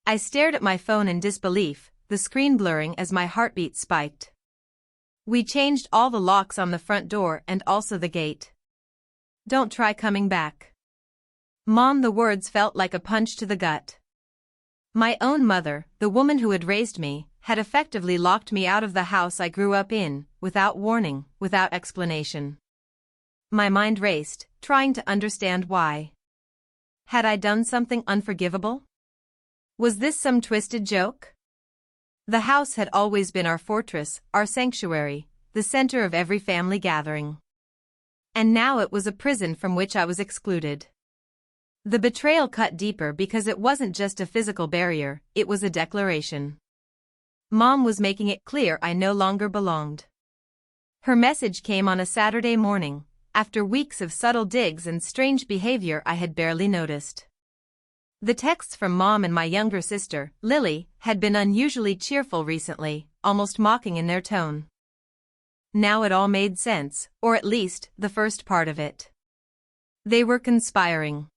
I stared at my phone in disbelief, the screen blurring as my heartbeat spiked. We changed all the locks on the front door and also the gate. Don't try coming back. Mom, the words felt like a punch to the gut. My own mother, the woman who had raised me, had effectively locked me out of the house I grew up in, without warning, without explanation. My mind raced, trying to understand why. Had I done something unforgivable? Was this some twisted joke? The house had always been our fortress, our sanctuary, the center of every family gathering. And now it was a prison from which I was excluded. The betrayal cut deeper because it wasn't just a physical barrier, it was a declaration. Mom was making it clear I no longer belonged. Her message came on a Saturday morning, after weeks of subtle digs and strange behavior I had barely noticed. The texts from Mom and my younger sister, Lily, had been unusually cheerful recently, almost mocking in their tone. Now it all made sense, or at least, the first part of it. They were conspiring.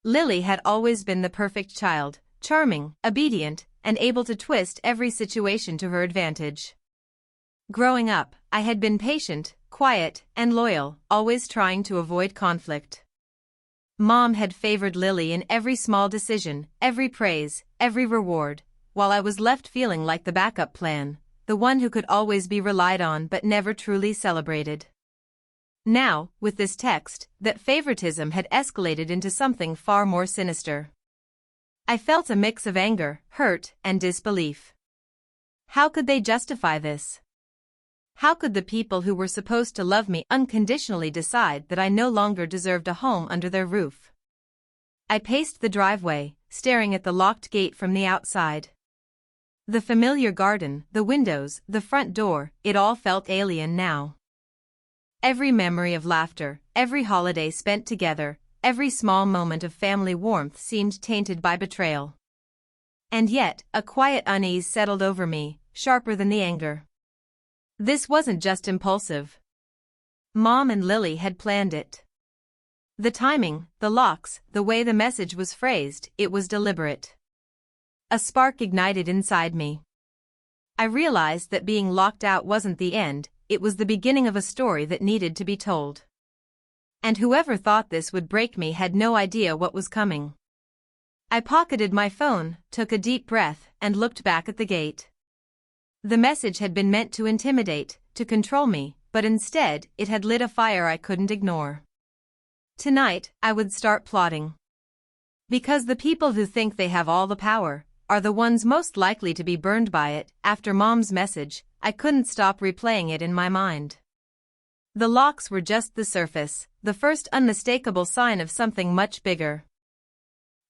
Lily had always been the perfect child, charming, obedient, and able to twist every situation to her advantage. Growing up, I had been patient, quiet, and loyal, always trying to avoid conflict. Mom had favored Lily in every small decision, every praise, every reward, while I was left feeling like the backup plan, the one who could always be relied on but never truly celebrated. Now, with this text, that favoritism had escalated into something far more sinister. I felt a mix of anger, hurt, and disbelief. How could they justify this? How could the people who were supposed to love me unconditionally decide that I no longer deserved a home under their roof? I paced the driveway, staring at the locked gate from the outside. The familiar garden, the windows, the front door, it all felt alien now. Every memory of laughter, every holiday spent together, every small moment of family warmth seemed tainted by betrayal. And yet, a quiet unease settled over me, sharper than the anger. This wasn't just impulsive. Mom and Lily had planned it. The timing, the locks, the way the message was phrased, it was deliberate. A spark ignited inside me. I realized that being locked out wasn't the end, it was the beginning of a story that needed to be told. And whoever thought this would break me had no idea what was coming. I pocketed my phone, took a deep breath, and looked back at the gate. The message had been meant to intimidate, to control me, but instead, it had lit a fire I couldn't ignore. Tonight, I would start plotting. Because the people who think they have all the power are the ones most likely to be burned by it. After Mom's message, I couldn't stop replaying it in my mind. The locks were just the surface, the first unmistakable sign of something much bigger.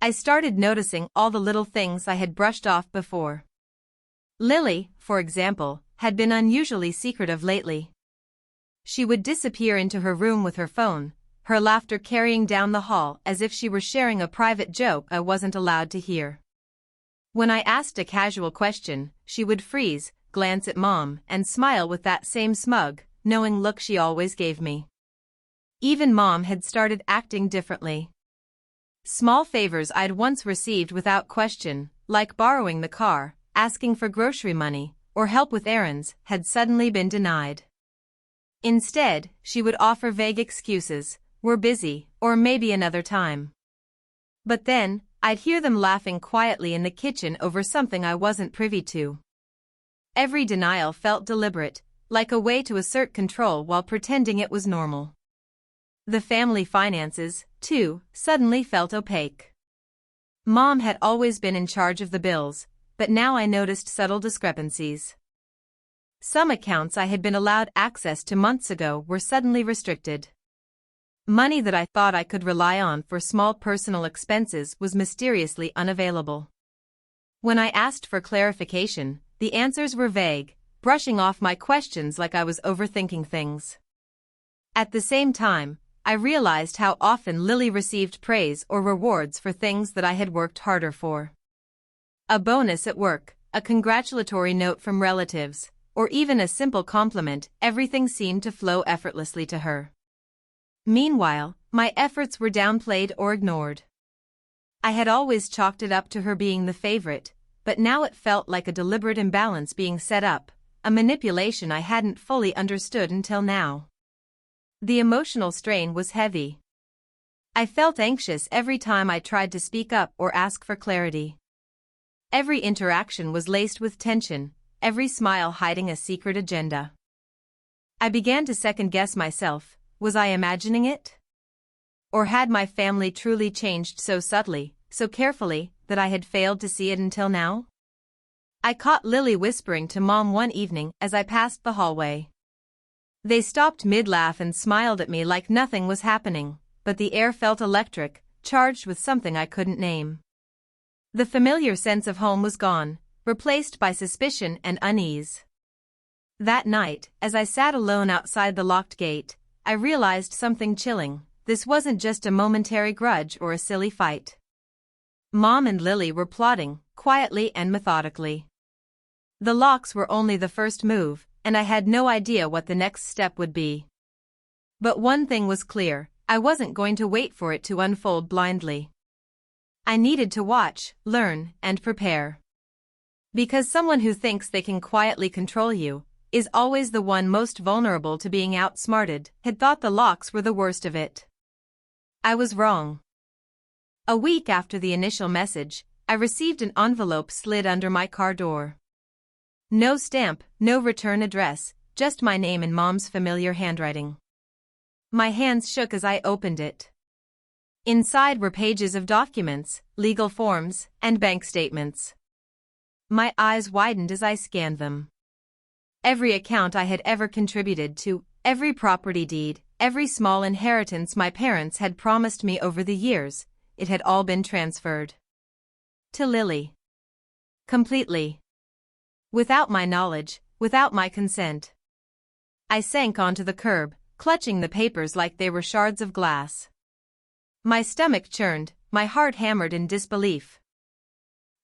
I started noticing all the little things I had brushed off before. Lily, for example, had been unusually secretive lately. She would disappear into her room with her phone, her laughter carrying down the hall as if she were sharing a private joke I wasn't allowed to hear. When I asked a casual question, she would freeze, glance at Mom, and smile with that same smug, knowing look she always gave me. Even Mom had started acting differently. Small favors I'd once received without question, like borrowing the car, asking for grocery money, or help with errands, had suddenly been denied. Instead, she would offer vague excuses, "We're busy," or "maybe another time." But then, I'd hear them laughing quietly in the kitchen over something I wasn't privy to. Every denial felt deliberate, like a way to assert control while pretending it was normal. The family finances, too, suddenly felt opaque. Mom had always been in charge of the bills, but now I noticed subtle discrepancies. Some accounts I had been allowed access to months ago were suddenly restricted. Money that I thought I could rely on for small personal expenses was mysteriously unavailable. When I asked for clarification, the answers were vague, brushing off my questions like I was overthinking things. At the same time, I realized how often Lily received praise or rewards for things that I had worked harder for. A bonus at work, a congratulatory note from relatives, or even a simple compliment, everything seemed to flow effortlessly to her. Meanwhile, my efforts were downplayed or ignored. I had always chalked it up to her being the favorite, but now it felt like a deliberate imbalance being set up, a manipulation I hadn't fully understood until now. The emotional strain was heavy. I felt anxious every time I tried to speak up or ask for clarity. Every interaction was laced with tension, every smile hiding a secret agenda. I began to second-guess myself. Was I imagining it? Or had my family truly changed so subtly, so carefully, that I had failed to see it until now? I caught Lily whispering to Mom one evening as I passed the hallway. They stopped mid-laugh and smiled at me like nothing was happening, but the air felt electric, charged with something I couldn't name. The familiar sense of home was gone, replaced by suspicion and unease. That night, as I sat alone outside the locked gate, I realized something chilling. This wasn't just a momentary grudge or a silly fight. Mom and Lily were plotting, quietly and methodically. The locks were only the first move, and I had no idea what the next step would be. But one thing was clear, I wasn't going to wait for it to unfold blindly. I needed to watch, learn, and prepare. Because someone who thinks they can quietly control you is always the one most vulnerable to being outsmarted. Had thought the locks were the worst of it. I was wrong. A week after the initial message, I received an envelope slid under my car door. No stamp, no return address, just my name in Mom's familiar handwriting. My hands shook as I opened it. Inside were pages of documents, legal forms, and bank statements. My eyes widened as I scanned them. Every account I had ever contributed to, every property deed, every small inheritance my parents had promised me over the years, it had all been transferred. To Lily. Completely. Without my knowledge, without my consent. I sank onto the curb, clutching the papers like they were shards of glass. My stomach churned, my heart hammered in disbelief.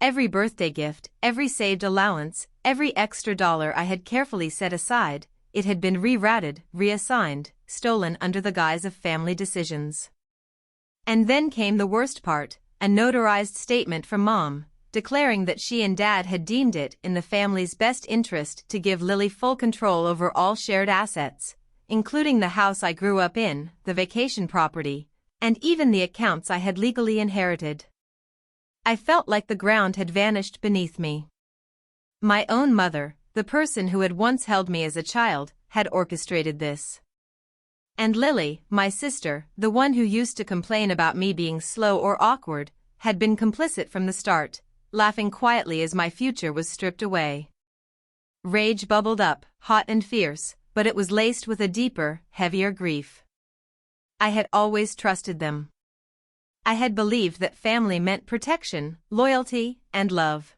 Every birthday gift, every saved allowance, every extra dollar I had carefully set aside, it had been rerouted, reassigned, stolen under the guise of family decisions. And then came the worst part, a notarized statement from Mom, declaring that she and Dad had deemed it in the family's best interest to give Lily full control over all shared assets, including the house I grew up in, the vacation property, and even the accounts I had legally inherited. I felt like the ground had vanished beneath me. My own mother, the person who had once held me as a child, had orchestrated this. And Lily, my sister, the one who used to complain about me being slow or awkward, had been complicit from the start, laughing quietly as my future was stripped away. Rage bubbled up, hot and fierce, but it was laced with a deeper, heavier grief. I had always trusted them. I had believed that family meant protection, loyalty, and love.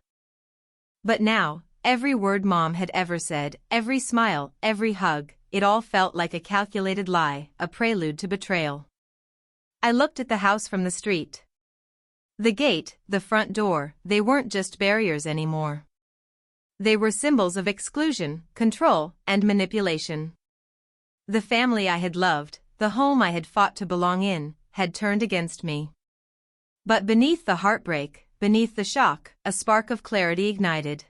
But now, every word Mom had ever said, every smile, every hug, it all felt like a calculated lie, a prelude to betrayal. I looked at the house from the street. The gate, the front door, they weren't just barriers anymore. They were symbols of exclusion, control, and manipulation. The family I had loved, the home I had fought to belong in, had turned against me. But beneath the heartbreak, beneath the shock, a spark of clarity ignited.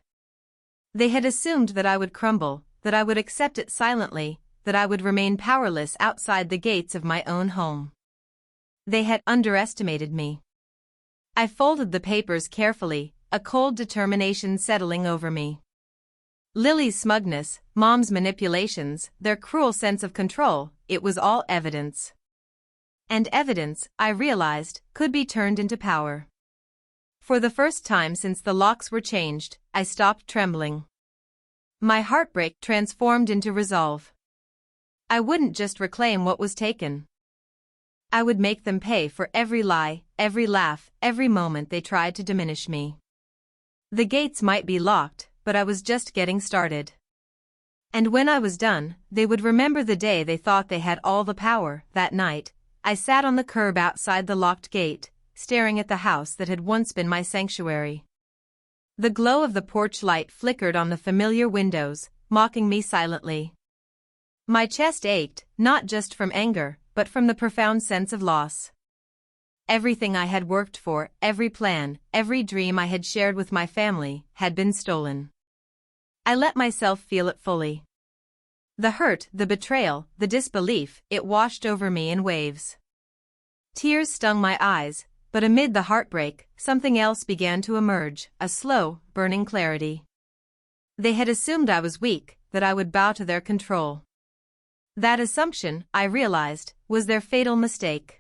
They had assumed that I would crumble, that I would accept it silently, that I would remain powerless outside the gates of my own home. They had underestimated me. I folded the papers carefully, a cold determination settling over me. Lily's smugness, Mom's manipulations, their cruel sense of control, it was all evidence. And evidence, I realized, could be turned into power. For the first time since the locks were changed, I stopped trembling. My heartbreak transformed into resolve. I wouldn't just reclaim what was taken. I would make them pay for every lie, every laugh, every moment they tried to diminish me. The gates might be locked, but I was just getting started. And when I was done, they would remember the day they thought they had all the power. That night, I sat on the curb outside the locked gate, staring at the house that had once been my sanctuary. The glow of the porch light flickered on the familiar windows, mocking me silently. My chest ached, not just from anger, but from the profound sense of loss. Everything I had worked for, every plan, every dream I had shared with my family, had been stolen. I let myself feel it fully. The hurt, the betrayal, the disbelief, it washed over me in waves. Tears stung my eyes, but amid the heartbreak, something else began to emerge, a slow, burning clarity. They had assumed I was weak, that I would bow to their control. That assumption, I realized, was their fatal mistake.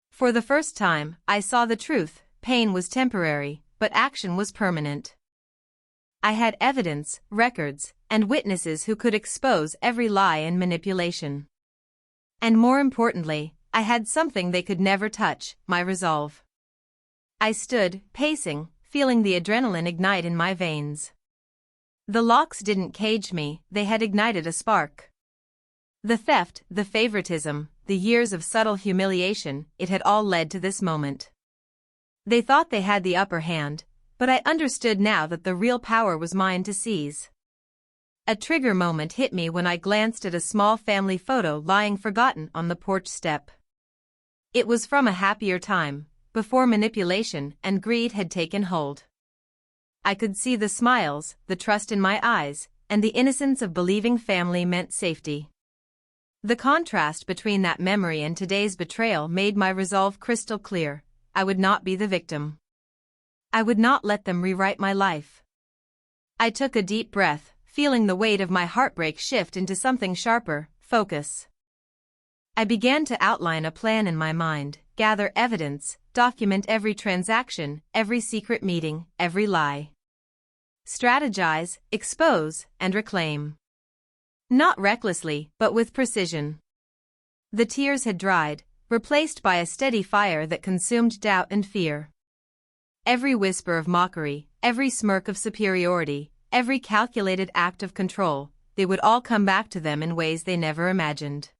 For the first time, I saw the truth: pain was temporary, but action was permanent. I had evidence, records, and witnesses who could expose every lie and manipulation. And more importantly, I had something they could never touch: my resolve. I stood, pacing, feeling the adrenaline ignite in my veins. The locks didn't cage me, they had ignited a spark. The theft, the favoritism, the years of subtle humiliation, it had all led to this moment. They thought they had the upper hand, but I understood now that the real power was mine to seize. A trigger moment hit me when I glanced at a small family photo lying forgotten on the porch step. It was from a happier time, before manipulation and greed had taken hold. I could see the smiles, the trust in my eyes, and the innocence of believing family meant safety. The contrast between that memory and today's betrayal made my resolve crystal clear: I would not be the victim. I would not let them rewrite my life. I took a deep breath, feeling the weight of my heartbreak shift into something sharper: focus. I began to outline a plan in my mind, gather evidence, document every transaction, every secret meeting, every lie. Strategize, expose, and reclaim. Not recklessly, but with precision. The tears had dried, replaced by a steady fire that consumed doubt and fear. Every whisper of mockery, every smirk of superiority, every calculated act of control, they would all come back to them in ways they never imagined.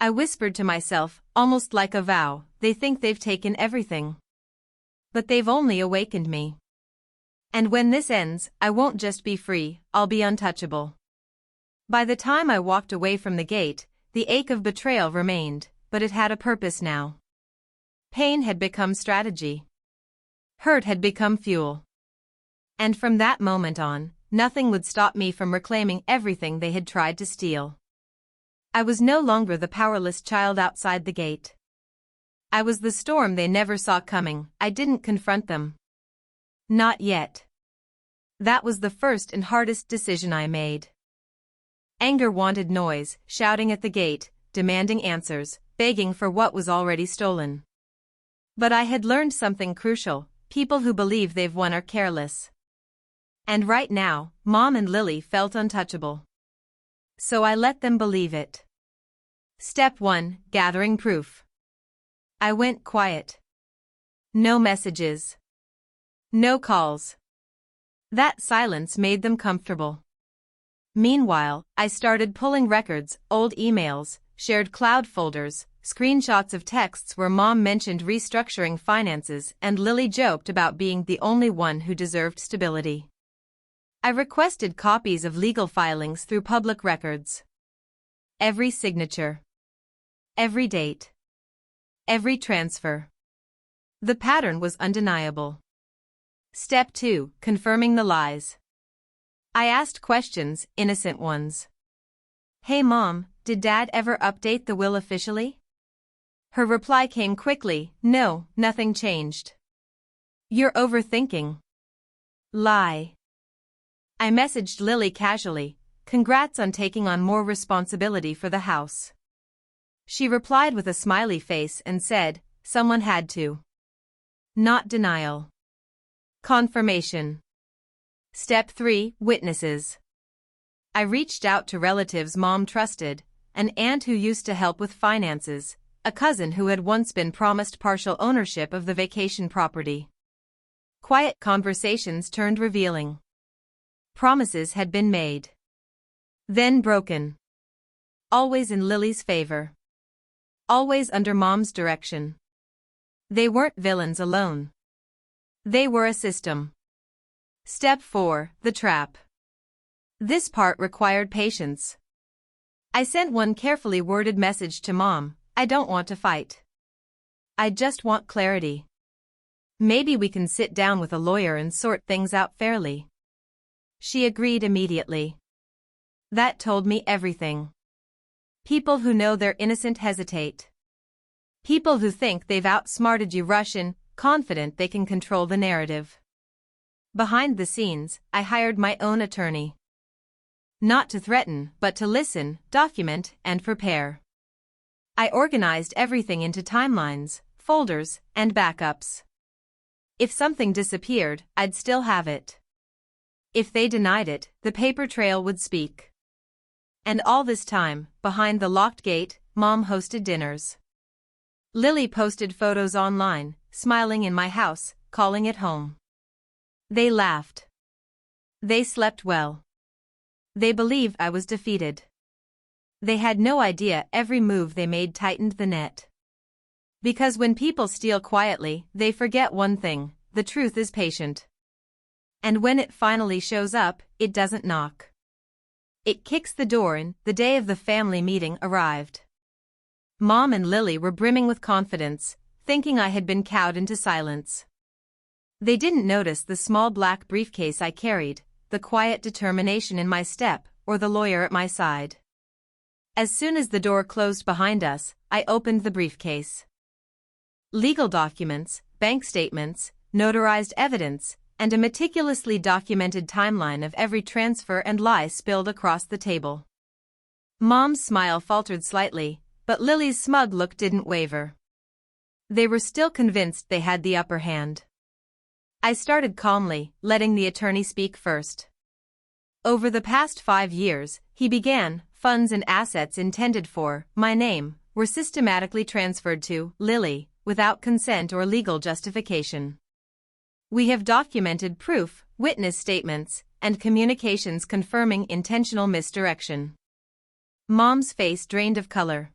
I whispered to myself, almost like a vow: they think they've taken everything. But they've only awakened me. And when this ends, I won't just be free, I'll be untouchable. By the time I walked away from the gate, the ache of betrayal remained, but it had a purpose now. Pain had become strategy. Hurt had become fuel. And from that moment on, nothing would stop me from reclaiming everything they had tried to steal. I was no longer the powerless child outside the gate. I was the storm they never saw coming. I didn't confront them. Not yet. That was the first and hardest decision I made. Anger wanted noise, shouting at the gate, demanding answers, begging for what was already stolen. But I had learned something crucial: people who believe they've won are careless. And right now, Mom and Lily felt untouchable. So I let them believe it. Step 1: gathering proof. I went quiet. No messages. No calls. That silence made them comfortable. Meanwhile, I started pulling records, old emails, shared cloud folders, screenshots of texts where Mom mentioned restructuring finances and Lily joked about being the only one who deserved stability. I requested copies of legal filings through public records. Every signature. Every date. Every transfer. The pattern was undeniable. Step 2: confirming the lies. I asked questions, innocent ones. Hey Mom, did Dad ever update the will officially? Her reply came quickly: no, nothing changed. You're overthinking. Lie. I messaged Lily casually: congrats on taking on more responsibility for the house. She replied with a smiley face and said, someone had to. Not denial. Confirmation. Step 3: witnesses. I reached out to relatives Mom trusted: an aunt who used to help with finances, a cousin who had once been promised partial ownership of the vacation property. Quiet conversations turned revealing. Promises had been made. Then broken. Always in Lily's favor. Always under Mom's direction. They weren't villains alone. They were a system. Step 4: the trap. This part required patience. I sent one carefully worded message to Mom: I don't want to fight. I just want clarity. Maybe we can sit down with a lawyer and sort things out fairly. She agreed immediately. That told me everything. People who know they're innocent hesitate. People who think they've outsmarted you rush in, confident they can control the narrative. Behind the scenes, I hired my own attorney. Not to threaten, but to listen, document, and prepare. I organized everything into timelines, folders, and backups. If something disappeared, I'd still have it. If they denied it, the paper trail would speak. And all this time, behind the locked gate, Mom hosted dinners. Lily posted photos online, smiling in my house, calling it home. They laughed. They slept well. They believed I was defeated. They had no idea every move they made tightened the net. Because when people steal quietly, they forget one thing: the truth is patient. And when it finally shows up, it doesn't knock. It kicks the door in. The day of the family meeting arrived. Mom and Lily were brimming with confidence, thinking I had been cowed into silence. They didn't notice the small black briefcase I carried, the quiet determination in my step, or the lawyer at my side. As soon as the door closed behind us, I opened the briefcase. Legal documents, bank statements, notarized evidence, and a meticulously documented timeline of every transfer and lie spilled across the table. Mom's smile faltered slightly, but Lily's smug look didn't waver. They were still convinced they had the upper hand. I started calmly, letting the attorney speak first. Over the past 5 years, he began, funds and assets intended for my name were systematically transferred to Lily, without consent or legal justification. We have documented proof, witness statements, and communications confirming intentional misdirection. Mom's face drained of color.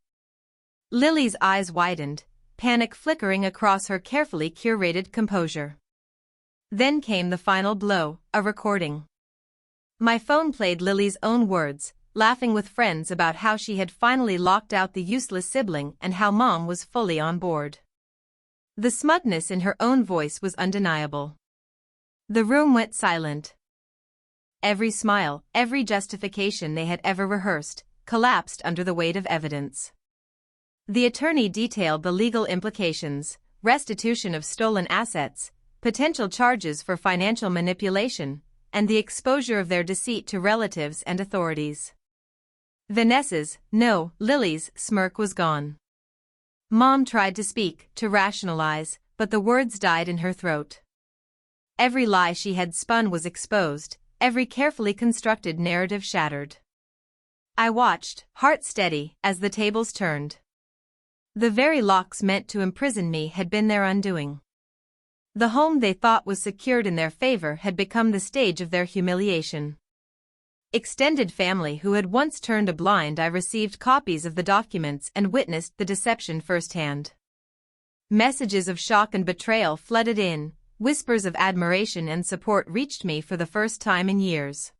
Lily's eyes widened, panic flickering across her carefully curated composure. Then came the final blow, a recording. My phone played Lily's own words, laughing with friends about how she had finally locked out the useless sibling and how Mom was fully on board. The smugness in her own voice was undeniable. The room went silent. Every smile, every justification they had ever rehearsed, collapsed under the weight of evidence. The attorney detailed the legal implications: restitution of stolen assets, potential charges for financial manipulation, and the exposure of their deceit to relatives and authorities. Vanessa's, no, Lily's, smirk was gone. Mom tried to speak, to rationalize, but the words died in her throat. Every lie she had spun was exposed, every carefully constructed narrative shattered. I watched, heart steady, as the tables turned. The very locks meant to imprison me had been their undoing. The home they thought was secured in their favor had become the stage of their humiliation. Extended family who had once turned a blind eye received copies of the documents and witnessed the deception firsthand. Messages of shock and betrayal flooded in, whispers of admiration and support reached me for the first time in years.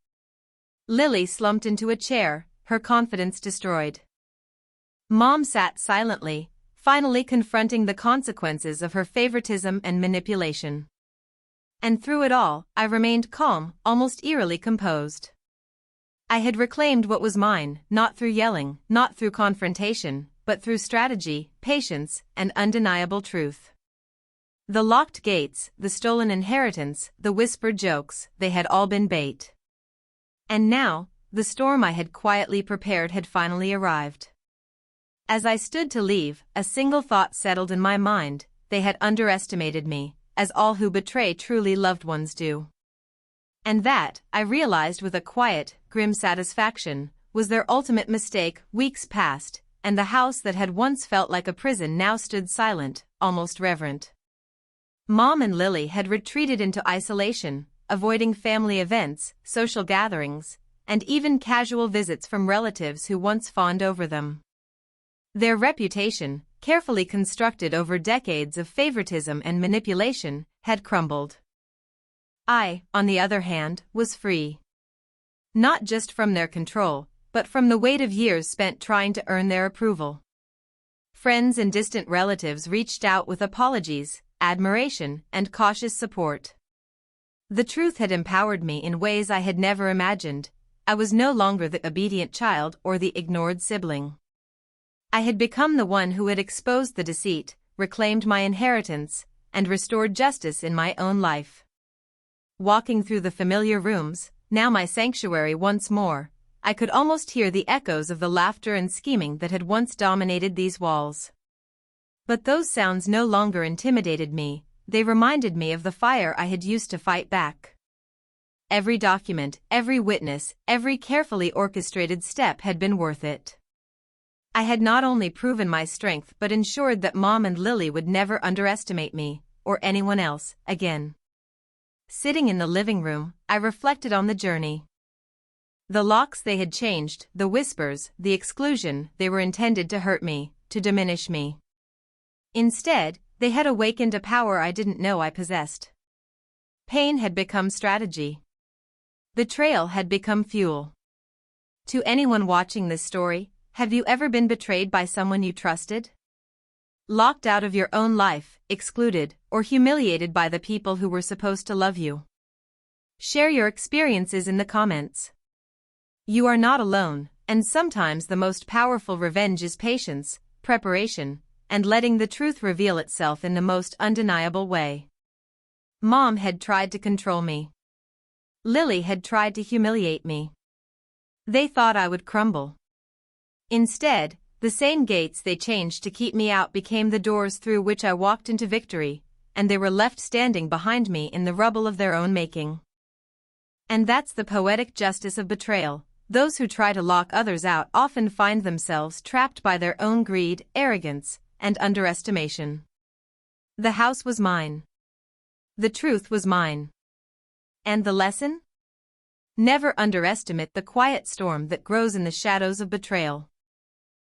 Lily slumped into a chair, her confidence destroyed. Mom sat silently, finally confronting the consequences of her favoritism and manipulation. And through it all, I remained calm, almost eerily composed. I had reclaimed what was mine, not through yelling, not through confrontation, but through strategy, patience, and undeniable truth. The locked gates, the stolen inheritance, the whispered jokes, they had all been bait. And now, the storm I had quietly prepared had finally arrived. As I stood to leave, a single thought settled in my mind: they had underestimated me, as all who betray truly loved ones do. And that, I realized with a quiet, grim satisfaction, was their ultimate mistake. Weeks passed, and the house that had once felt like a prison now stood silent, almost reverent. Mom and Lily had retreated into isolation, avoiding family events, social gatherings, and even casual visits from relatives who once fawned over them. Their reputation, carefully constructed over decades of favoritism and manipulation, had crumbled. I, on the other hand, was free. Not just from their control, but from the weight of years spent trying to earn their approval. Friends and distant relatives reached out with apologies, admiration, and cautious support. The truth had empowered me in ways I had never imagined. I was no longer the obedient child or the ignored sibling. I had become the one who had exposed the deceit, reclaimed my inheritance, and restored justice in my own life. Walking through the familiar rooms, now my sanctuary once more, I could almost hear the echoes of the laughter and scheming that had once dominated these walls. But those sounds no longer intimidated me, they reminded me of the fire I had used to fight back. Every document, every witness, every carefully orchestrated step had been worth it. I had not only proven my strength but ensured that Mom and Lily would never underestimate me, or anyone else, again. Sitting in the living room, I reflected on the journey. The locks they had changed, the whispers, the exclusion, they were intended to hurt me, to diminish me. Instead, they had awakened a power I didn't know I possessed. Pain had become strategy. Betrayal had become fuel. To anyone watching this story, have you ever been betrayed by someone you trusted? Locked out of your own life, excluded, or humiliated by the people who were supposed to love you? Share your experiences in the comments. You are not alone, and sometimes the most powerful revenge is patience, preparation, and letting the truth reveal itself in the most undeniable way. Mom had tried to control me. Lily had tried to humiliate me. They thought I would crumble. Instead, the same gates they changed to keep me out became the doors through which I walked into victory, and they were left standing behind me in the rubble of their own making. And that's the poetic justice of betrayal. Those who try to lock others out often find themselves trapped by their own greed, arrogance, and underestimation. The house was mine. The truth was mine. And the lesson? Never underestimate the quiet storm that grows in the shadows of betrayal.